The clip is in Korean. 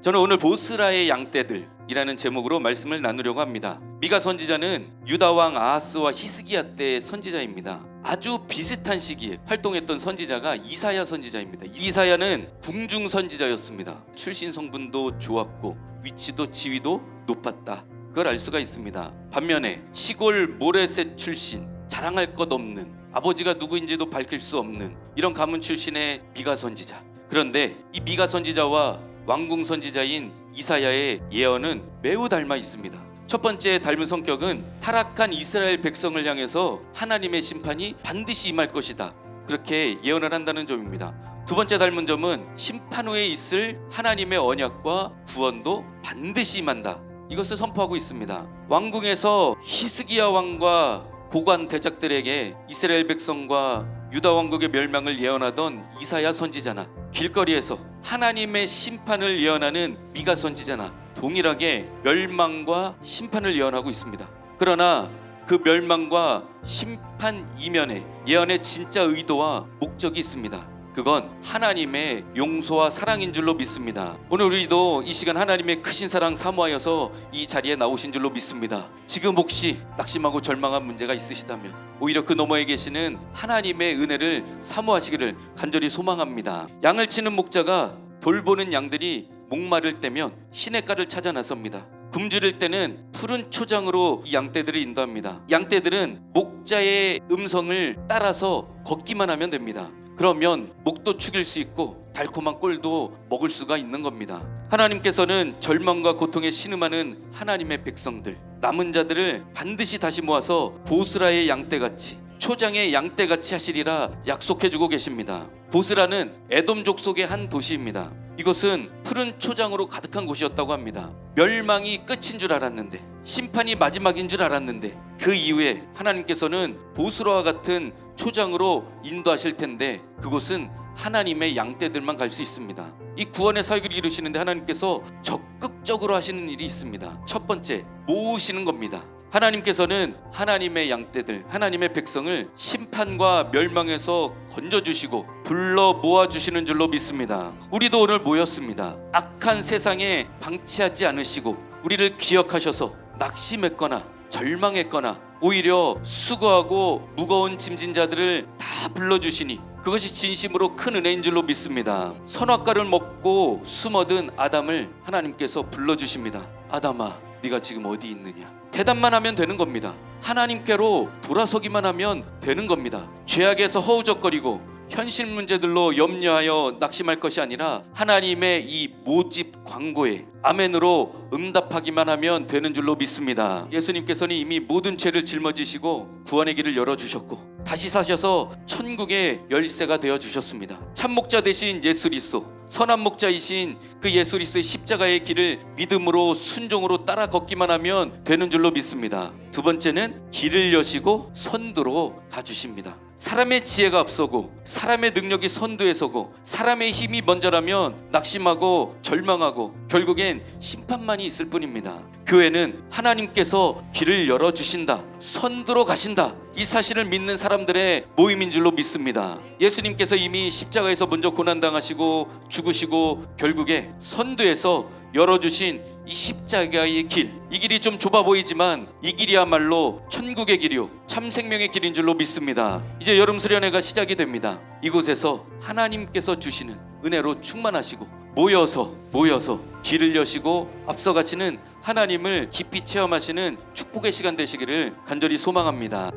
저는 오늘 보스라의 양떼들이라는 제목으로 말씀을 나누려고 합니다. 미가 선지자는 유다 왕 아하스와 히스기야 때의 선지자입니다. 아주 비슷한 시기에 활동했던 선지자가 이사야 선지자입니다. 이사야는 궁중 선지자였습니다. 출신 성분도 좋았고 위치도 지위도 높았다. 그걸 알 수가 있습니다. 반면에 시골 모레셋 출신, 자랑할 것 없는, 아버지가 누구인지도 밝힐 수 없는 이런 가문 출신의 미가 선지자. 그런데 이 미가 선지자와 왕궁 선지자인 이사야의 예언은 매우 닮아 있습니다. 첫 번째 닮은 성격은 타락한 이스라엘 백성을 향해서 하나님의 심판이 반드시 임할 것이다, 그렇게 예언을 한다는 점입니다. 두 번째 닮은 점은 심판 후에 있을 하나님의 언약과 구원도 반드시 임한다, 이것을 선포하고 있습니다. 왕궁에서 히스기야 왕과 고관 대작들에게 이스라엘 백성과 유다 왕국의 멸망을 예언하던 이사야 선지자나 길거리에서 하나님의 심판을 예언하는 미가 선지자나 동일하게 멸망과 심판을 예언하고 있습니다. 그러나 그 멸망과 심판 이면에 예언의 진짜 의도와 목적이 있습니다. 그건 하나님의 용서와 사랑인 줄로 믿습니다. 오늘 우리도 이 시간 하나님의 크신 사랑 사모하여서 이 자리에 나오신 줄로 믿습니다. 지금 혹시 낙심하고 절망한 문제가 있으시다면 오히려 그 너머에 계시는 하나님의 은혜를 사모하시기를 간절히 소망합니다. 양을 치는 목자가 돌보는 양들이 목마를 때면 시냇가를 찾아 나섭니다. 굶주릴 때는 푸른 초장으로 이 양떼들을 인도합니다. 양떼들은 목자의 음성을 따라서 걷기만 하면 됩니다. 그러면 목도 축일 수 있고 달콤한 꿀도 먹을 수가 있는 겁니다. 하나님께서는 절망과 고통에 신음하는 하나님의 백성들, 남은 자들을 반드시 다시 모아서 보스라의 양떼같이, 초장의 양떼같이 하시리라 약속해주고 계십니다. 보스라는 에돔족 속의 한 도시입니다. 이것은 푸른 초장으로 가득한 곳이었다고 합니다. 멸망이 끝인 줄 알았는데, 심판이 마지막인 줄 알았는데, 그 이후에 하나님께서는 보스라와 같은 초장으로 인도하실 텐데 그곳은 하나님의 양떼들만 갈 수 있습니다. 이 구원의 사역을 이루시는데 하나님께서 적극적으로 하시는 일이 있습니다. 첫 번째, 모으시는 겁니다. 하나님께서는 하나님의 양떼들, 하나님의 백성을 심판과 멸망에서 건져주시고 불러 모아주시는 줄로 믿습니다. 우리도 오늘 모였습니다. 악한 세상에 방치하지 않으시고 우리를 기억하셔서 낙심했거나 절망했거나 오히려 수고하고 무거운 짐진 자들을 다 불러주시니 그것이 진심으로 큰 은혜인 줄로 믿습니다. 선악과를 먹고 숨어든 아담을 하나님께서 불러주십니다. 아담아, 네가 지금 어디 있느냐? 대답만 하면 되는 겁니다. 하나님께로 돌아서기만 하면 되는 겁니다. 죄악에서 허우적거리고 현실 문제들로 염려하여 낙심할 것이 아니라 하나님의 이 모집 광고에 아멘으로 응답하기만 하면 되는 줄로 믿습니다. 예수님께서는 이미 모든 죄를 짊어지시고 구원의 길을 열어주셨고 다시 사셔서 천국의 열쇠가 되어주셨습니다. 참목자 되신 예수 그리스도, 선한 목자이신 그 예수 그리스도의 십자가의 길을 믿음으로 순종으로 따라 걷기만 하면 되는 줄로 믿습니다. 두 번째는 길을 여시고 선두로 가주십니다. 사람의 지혜가 앞서고 사람의 능력이 선두에 서고 사람의 힘이 먼저라면 낙심하고 절망하고 결국엔 심판만이 있을 뿐입니다. 교회는 하나님께서 길을 열어주신다, 선두로 가신다, 이 사실을 믿는 사람들의 모임인 줄로 믿습니다. 예수님께서 이미 십자가에서 먼저 고난당하시고 죽으시고 결국에 선두에서 열어주신 이 십자가의 길, 이 길이 좀 좁아 보이지만 이 길이야말로 천국의 길이요 참 생명의 길인 줄로 믿습니다. 이제 여름 수련회가 시작이 됩니다. 이곳에서 하나님께서 주시는 은혜로 충만하시고 모여서 길을 여시고 앞서가시는 하나님을 깊이 체험하시는 축복의 시간 되시기를 간절히 소망합니다.